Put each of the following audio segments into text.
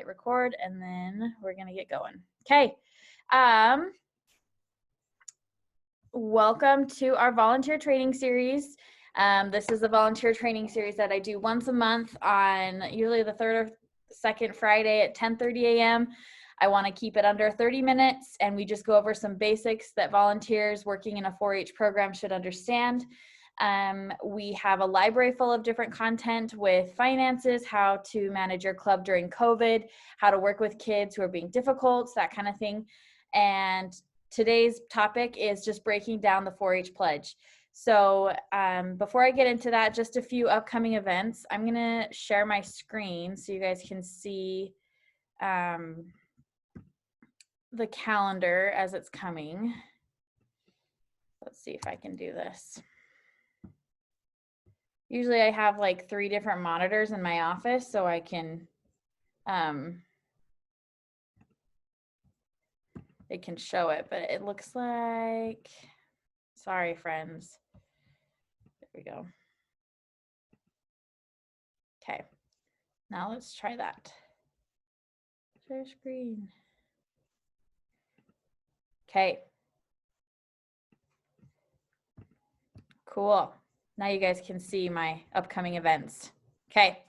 record, and then we're gonna get going. Okay. Welcome to our volunteer training series. This is a volunteer training series that I do once a month on usually the third or second Friday at 10:30 a.m. I want to keep it under 30 minutes, and we just go over some basics that volunteers working in a 4-H program should understand. We have a library full of different content with finances, how to manage your club during COVID, how to work with kids who are being difficult, that kind of thing. And today's topic is just breaking down the 4-H pledge. So before I get into that, just a few upcoming events. I'm going to share my screen so you guys can see the calendar as it's coming. Let's see if I can do this. Usually I have like 3 different monitors in my office so I can it can show it, but it looks like, sorry friends. There we go. Okay, now let's try that. Share screen. Okay. Cool. Now you guys can see my upcoming events. Okay,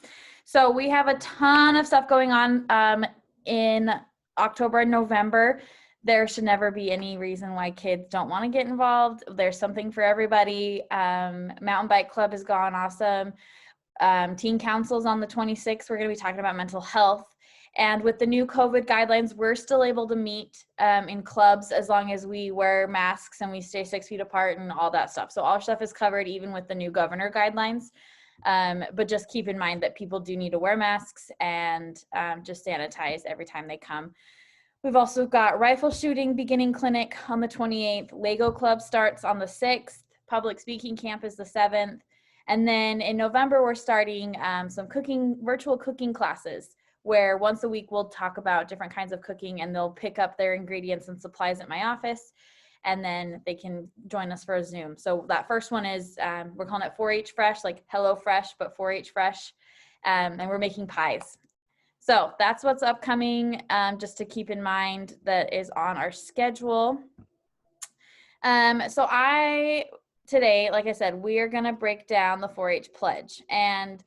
so we have a ton of stuff going on in October and November. There should never be any reason why kids don't want to get involved. There's something for everybody. Mountain Bike Club has gone awesome. Teen Council's on the 26th. We're going to be talking about mental health. And with the new COVID guidelines, we're still able to meet in clubs as long as we wear masks and we stay 6 feet apart and all that stuff. So all stuff is covered even with the new governor guidelines. But just keep in mind that people do need to wear masks and just sanitize every time they come. We've also got rifle shooting beginning clinic on the 28th. Lego Club starts on the 6th. Public speaking camp is the 7th. And then in November, we're starting some virtual cooking classes, where once a week we'll talk about different kinds of cooking, and they'll pick up their ingredients and supplies at my office, and then they can join us for a Zoom. So that first one is, we're calling it 4-H Fresh, like Hello Fresh, but 4-H Fresh, and we're making pies. So that's what's upcoming, just to keep in mind that is on our schedule. Today, like I said, we are gonna break down the 4-H pledge. And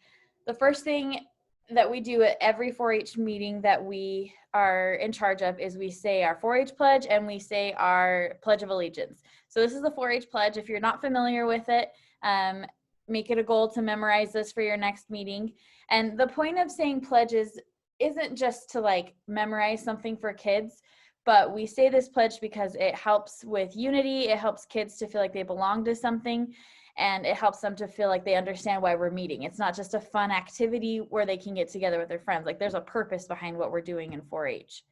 the first thing that we do at every 4-H meeting that we are in charge of is we say our 4-H pledge and we say our Pledge of Allegiance. So this is the 4-H pledge. If you're not familiar with it, make it a goal to memorize this for your next meeting. And the point of saying pledges isn't just to like memorize something for kids, but we say this pledge because it helps with unity. It helps kids to feel like they belong to something, and it helps them to feel like they understand why we're meeting. It's not just a fun activity where they can get together with their friends. Like, there's a purpose behind what we're doing in 4-H.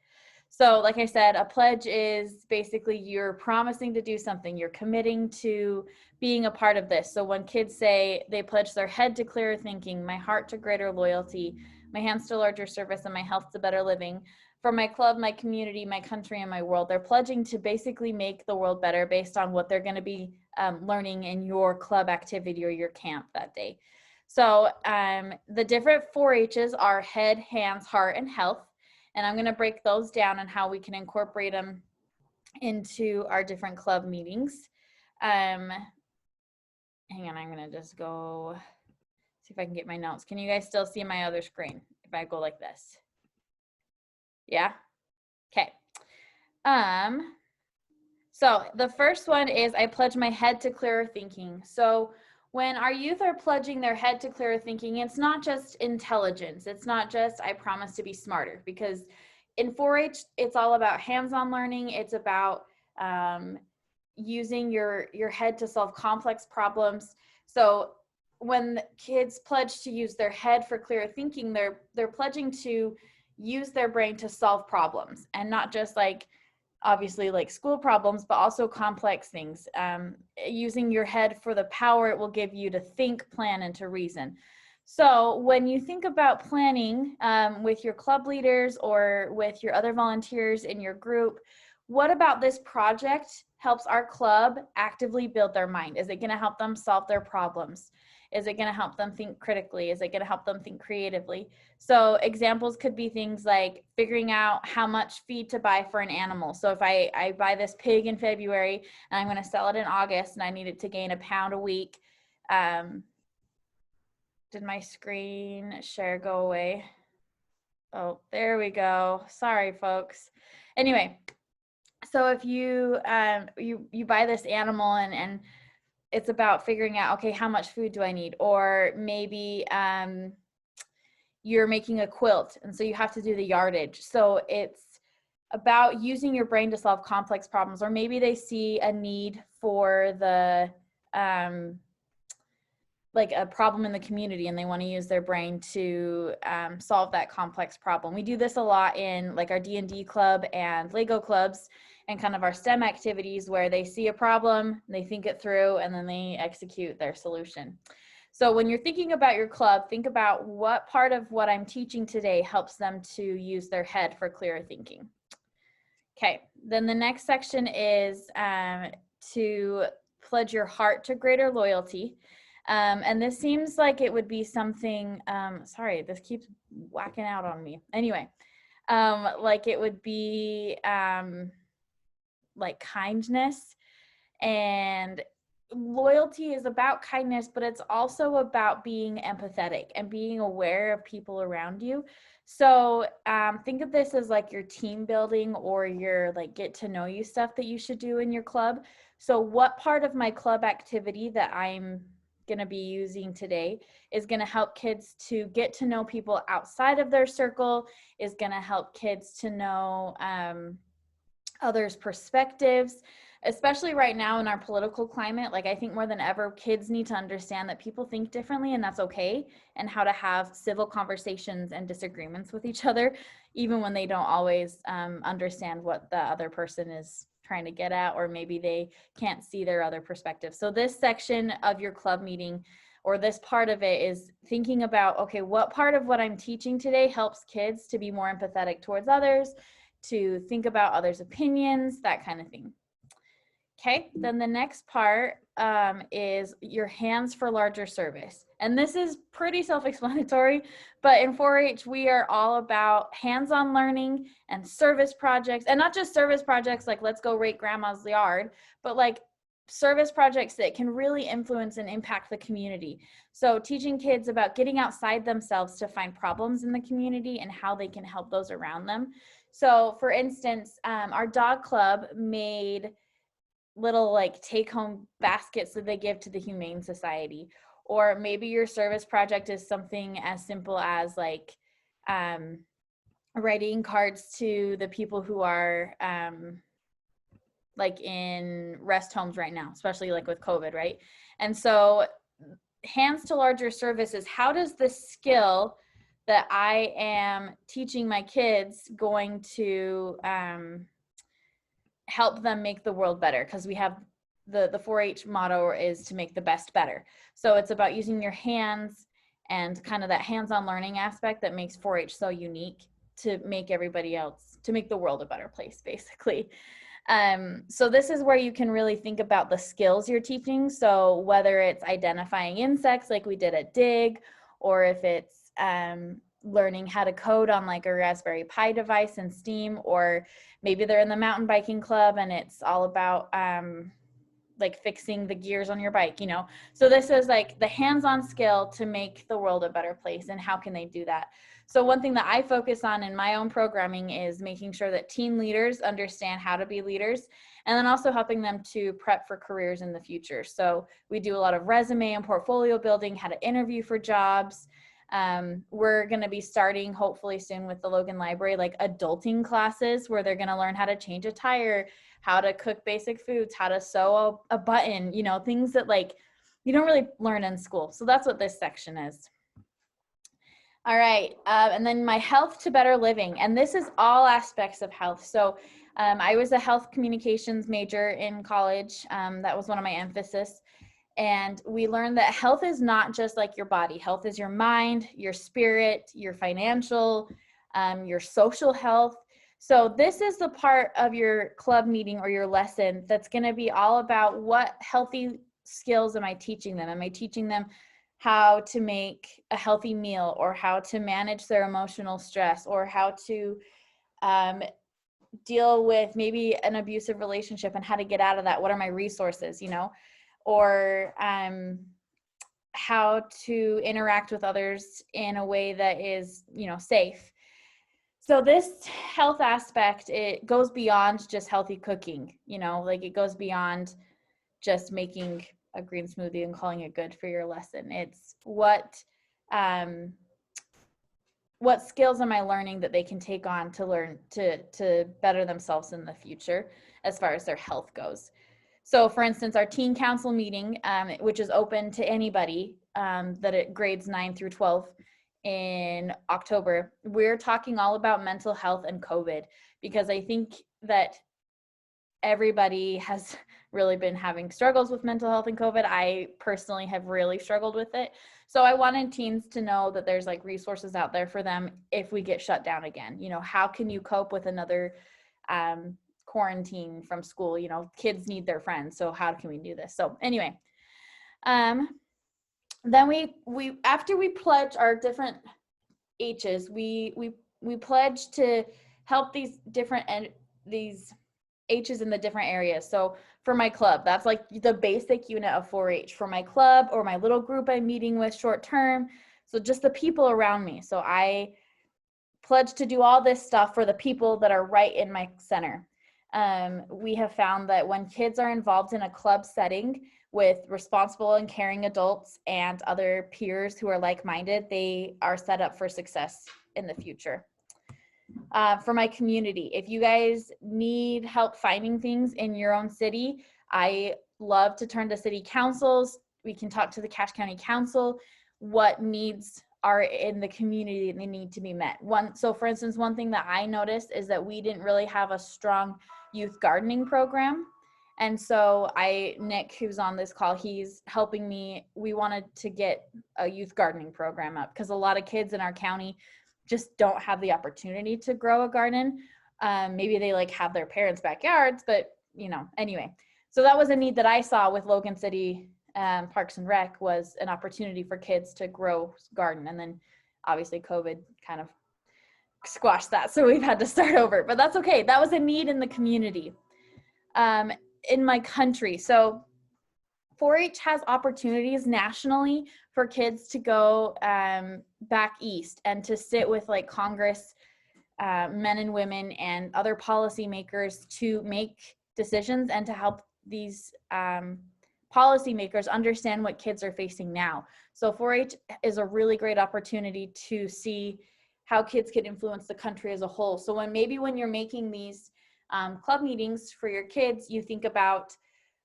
So like I said, a pledge is basically you're promising to do something. You're committing to being a part of this. So when kids say they pledge their head to clearer thinking, my heart to greater loyalty, my hands to larger service, and my health to better living, for my club, my community, my country, and my world, they're pledging to basically make the world better based on what they're going to be learning in your club activity or your camp that day. So the different 4-H's are head, hands, heart, and health. And I'm going to break those down and how we can incorporate them into our different club meetings. Hang on, I'm going to just go see if I can get my notes. Can you guys still see my other screen if I go like this? Yeah? Okay. So the first one is I pledge my head to clearer thinking. So when our youth are pledging their head to clearer thinking, it's not just intelligence. It's not just I promise to be smarter, because in 4-H, it's all about hands-on learning. It's about using your head to solve complex problems. So when kids pledge to use their head for clearer thinking, they're pledging to use their brain to solve problems, and not just like obviously like school problems, but also complex things. Using your head for the power it will give you to think, plan, and to reason. So when you think about planning with your club leaders or with your other volunteers in your group, what about this project helps our club actively build their mind? Is it going to help them solve their problems? Is it going to help them think critically? Is it going to help them think creatively? So examples could be things like figuring out how much feed to buy for an animal. So if I buy this pig in February and I'm going to sell it in August and I need it to gain a pound a week, did my screen share go away? Oh, there we go. Sorry, folks. Anyway, so if you you buy this animal and it's about figuring out, okay, how much food do I need? Or maybe you're making a quilt and so you have to do the yardage. So it's about using your brain to solve complex problems. Or maybe they see a need for the like a problem in the community and they want to use their brain to solve that complex problem. We do this a lot in like our D&D club and Lego clubs and kind of our STEM activities where they see a problem, they think it through, and then they execute their solution. So when you're thinking about your club, think about what part of what I'm teaching today helps them to use their head for clearer thinking. Okay, then the next section is to pledge your heart to greater loyalty. And this seems like it would be something, sorry, this keeps whacking out on me. Anyway, like it would be like kindness, and loyalty is about kindness, but it's also about being empathetic and being aware of people around you. So think of this as like your team building or your like get to know you stuff that you should do in your club. So what part of my club activity that I'm going to be using today is going to help kids to get to know people outside of their circle, is going to help kids to know others' perspectives, especially right now in our political climate. Like I think more than ever, kids need to understand that people think differently and that's okay, and how to have civil conversations and disagreements with each other, even when they don't always understand what the other person is trying to get at, or maybe they can't see their other perspective. So this section of your club meeting, or this part of it, is thinking about, okay, what part of what I'm teaching today helps kids to be more empathetic towards others, to think about others' opinions, that kind of thing. Okay, then the next part is your hands for larger service. And this is pretty self-explanatory, but in 4-H, we are all about hands-on learning and service projects, and not just service projects like let's go rake grandma's yard, but like service projects that can really influence and impact the community. So teaching kids about getting outside themselves to find problems in the community and how they can help those around them. So for instance, our dog club made little like take-home baskets that they give to the Humane Society. Or maybe your service project is something as simple as like writing cards to the people who are like in rest homes right now, especially like with COVID, right? And so hands to larger service is, how does this skill that I am teaching my kids going to help them make the world better? Because we have the 4-H motto is to make the best better. So it's about using your hands and kind of that hands-on learning aspect that makes 4-H so unique to make everybody else, to make the world a better place, basically. So this is where you can really think about the skills you're teaching. So whether it's identifying insects like we did at DIG, or if it's learning how to code on like a Raspberry Pi device in STEAM, or maybe they're in the mountain biking club and it's all about like fixing the gears on your bike, you know. So this is like the hands-on skill to make the world a better place, and how can they do that? So one thing that I focus on in my own programming is making sure that teen leaders understand how to be leaders, and then also helping them to prep for careers in the future. So we do a lot of resume and portfolio building, how to interview for jobs. We're going to be starting hopefully soon with the Logan Library, like adulting classes where they're going to learn how to change a tire, how to cook basic foods, how to sew a button, you know, things that like you don't really learn in school. So that's what this section is. All right, and then my health to better living, and this is all aspects of health. So I was a health communications major in college. That was one of my emphasis. And we learned that health is not just like your body. Health is your mind, your spirit, your financial, your social health. So this is the part of your club meeting or your lesson that's going to be all about what healthy skills am I teaching them? Am I teaching them how to make a healthy meal, or how to manage their emotional stress, or how to deal with maybe an abusive relationship and how to get out of that. What are my resources, or how to interact with others in a way that is, safe. So this health aspect, it goes beyond just healthy cooking, like it goes beyond just making a green smoothie and calling it good for your lesson. It's what skills am I learning that they can take on to learn to better themselves in the future as far as their health goes. So for instance, our teen council meeting, which is open to anybody that at grades 9 through 12 in October, we're talking all about mental health and COVID, because I think that everybody has really been having struggles with mental health and COVID. I personally have really struggled with it. So I wanted teens to know that there's like resources out there for them if we get shut down again. How can you cope with another quarantine from school? Kids need their friends. So how can we do this? So anyway, then we after we pledge our different H's, we pledge to help these H's in the different areas. So for my club, that's like the basic unit of 4-H. For my club or my little group I'm meeting with short term, so just the people around me. So I pledge to do all this stuff for the people that are right in my center. We have found that when kids are involved in a club setting with responsible and caring adults and other peers who are like-minded, they are set up for success in the future. For my community, if you guys need help finding things in your own city, I love to turn to city councils. We can talk to the Cache County Council, what needs are in the community and they need to be met. So for instance, one thing that I noticed is that we didn't really have a strong youth gardening program. And so Nick, who's on this call, he's helping me. We wanted to get a youth gardening program up because a lot of kids in our county just don't have the opportunity to grow a garden. Maybe they like have their parents' backyards, but anyway. So that was a need that I saw with Logan City Parks and Rec, was an opportunity for kids to grow garden. And then obviously COVID kind of squashed that. So we've had to start over, but that's okay. That was a need in the community, in my country. So 4-H has opportunities nationally for kids to go back east and to sit with like Congress, men and women and other policymakers to make decisions and to help these policymakers understand what kids are facing now. So 4-H is a really great opportunity to see how kids can influence the country as a whole. So when you're making these club meetings for your kids, you think about,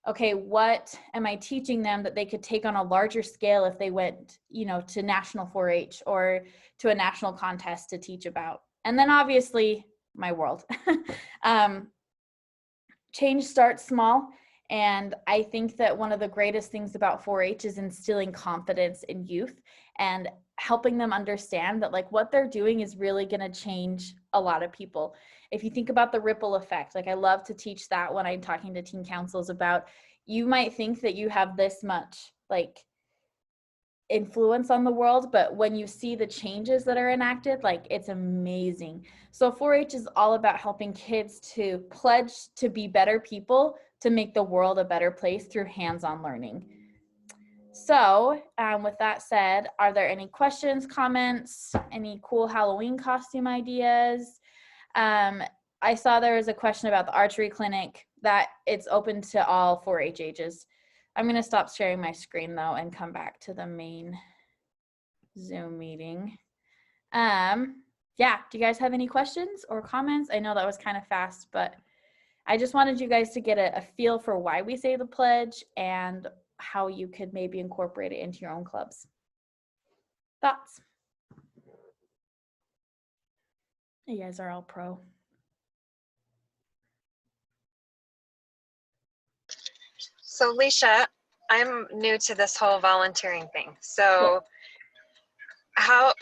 okay, what am I teaching them that they could take on a larger scale if they went, to national 4-H or to a national contest to teach about? And then obviously my world. Change starts small. And I think that one of the greatest things about 4-H is instilling confidence in youth and helping them understand that like what they're doing is really going to change a lot of people. If you think about the ripple effect, like I love to teach that when I'm talking to teen councils about, you might think that you have this much like influence on the world, but when you see the changes that are enacted, like it's amazing. So 4-H is all about helping kids to pledge to be better people, to make the world a better place through hands-on learning. So with that said, are there any questions, comments, any cool Halloween costume ideas? I saw there was a question about the archery clinic, that it's open to all 4-H ages. I'm going to stop sharing my screen though and come back to the main Zoom meeting. Yeah, do you guys have any questions or comments? I know that was kind of fast, but I just wanted you guys to get a feel for why we say the pledge and how you could maybe incorporate it into your own clubs. Thoughts? You guys are all pro. So Leisha, I'm new to this whole volunteering thing. So how,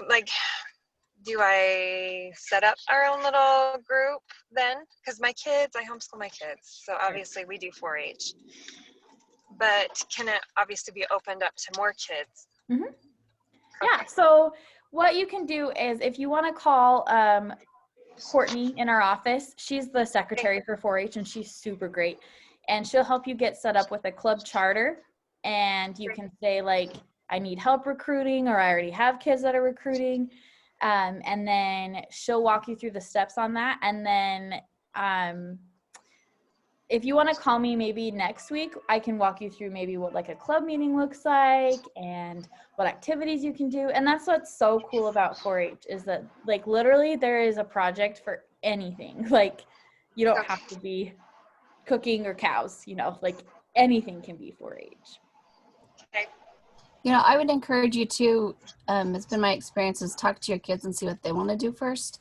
do I set up our own little group then? Because I homeschool my kids. So obviously we do 4-H. But can it obviously be opened up to more kids? Mm-hmm. Yeah, so what you can do is if you want to call Courtney in our office, she's the secretary for 4-H and she's super great. And she'll help you get set up with a club charter. And you can say like, I need help recruiting, or I already have kids that are recruiting. And then she'll walk you through the steps on that. And then if you want to call me maybe next week, I can walk you through maybe what like a club meeting looks like and what activities you can do. And that's what's so cool about 4-H is that like literally there is a project for anything. Like you don't have to be cooking or cows, you know, like anything can be 4-H. Okay. You know, I would encourage you to, it's been my experience, is talk to your kids and see what they want to do first.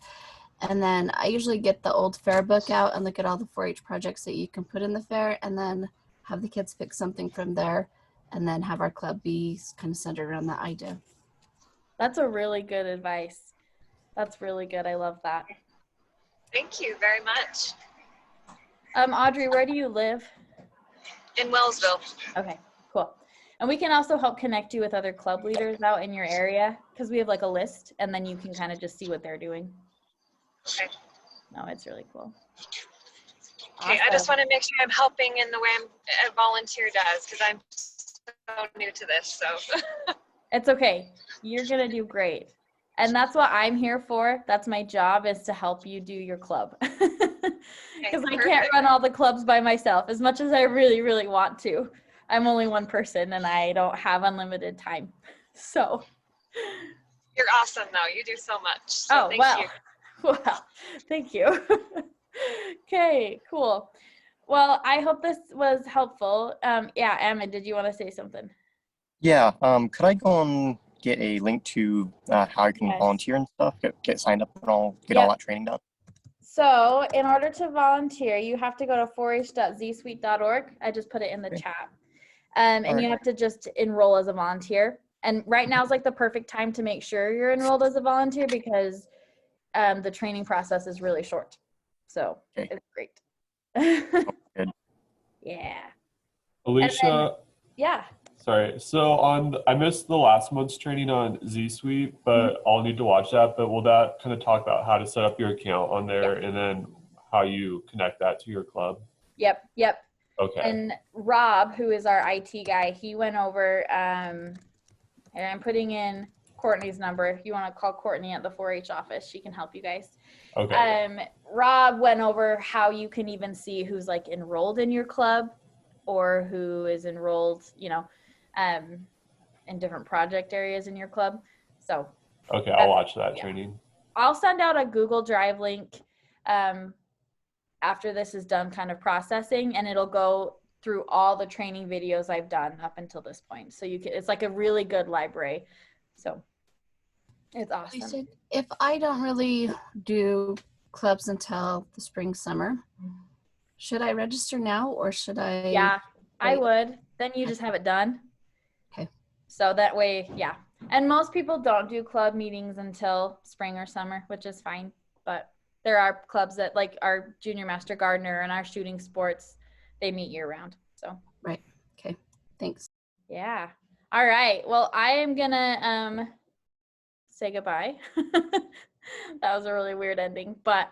And then I usually get the old fair book out and look at all the 4-H projects that you can put in the fair, and then have the kids pick something from there, and then have our club be kind of centered around that idea. That's a really good advice. That's really good. I love that. Thank you very much. Audrey, where do you live? In Wellsville. Okay, cool. And we can also help connect you with other club leaders out in your area because we have like a list, and then you can kind of just see what they're doing. Okay. No, it's really cool. Okay, I just want to make sure I'm helping in the way a volunteer does, because I'm so new to this. So It's okay. You're gonna do great. And that's what I'm here for. That's my job, is to help you do your club. Because I can't run all the clubs by myself as much as I really, really want to. I'm only one person and I don't have unlimited time. So. You're awesome though. You do so much. So thank you. Well, thank you. Okay, cool. Well, I hope this was helpful. Yeah, Emma, did you want to say something? Yeah, could I go and get a link to how I can volunteer and stuff, get signed up and all, get all that training done? So in order to volunteer, you have to go to 4h.zsuite.org. I just put it in the chat. And you have to just enroll as a volunteer. And right now is like the perfect time to make sure you're enrolled as a volunteer because the training process is really short. So it's great. Good. Yeah. Alicia. Yeah. Sorry. So I missed the last month's training on Z Suite, but I'll need to watch that. But will that kind of talk about how to set up your account on there and then how you connect that to your club? Yep. Okay. And Rob, who is our IT guy, he went over, and I'm putting in Courtney's number. If you want to call Courtney at the 4-H office, she can help you guys. Okay. Rob went over how you can even see who's like enrolled in your club or who is enrolled, you know, in different project areas in your club. So. Okay, I'll watch that training. I'll send out a Google Drive link after this is done kind of processing, and it'll go through all the training videos I've done up until this point. So you can, it's like a really good library. So it's awesome. If I don't really do clubs until the spring, summer, should I register now or should I? Yeah, I would. Then you just have it done. Okay. So that way, yeah. And most people don't do club meetings until spring or summer, which is fine. But there are clubs that, like our Junior Master Gardener and our shooting sports, they meet year round. So. Right. Okay. Thanks. Yeah. All right. Well, I am gonna say goodbye. That was a really weird ending. But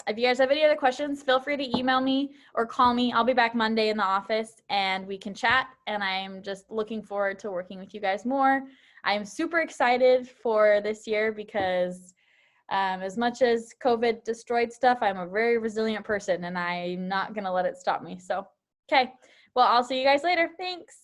if you guys have any other questions, feel free to email me or call me. I'll be back Monday in the office and we can chat. And I'm just looking forward to working with you guys more. I'm super excited for this year because as much as COVID destroyed stuff, I'm a very resilient person and I'm not going to let it stop me. So, okay. Well, I'll see you guys later. Thanks.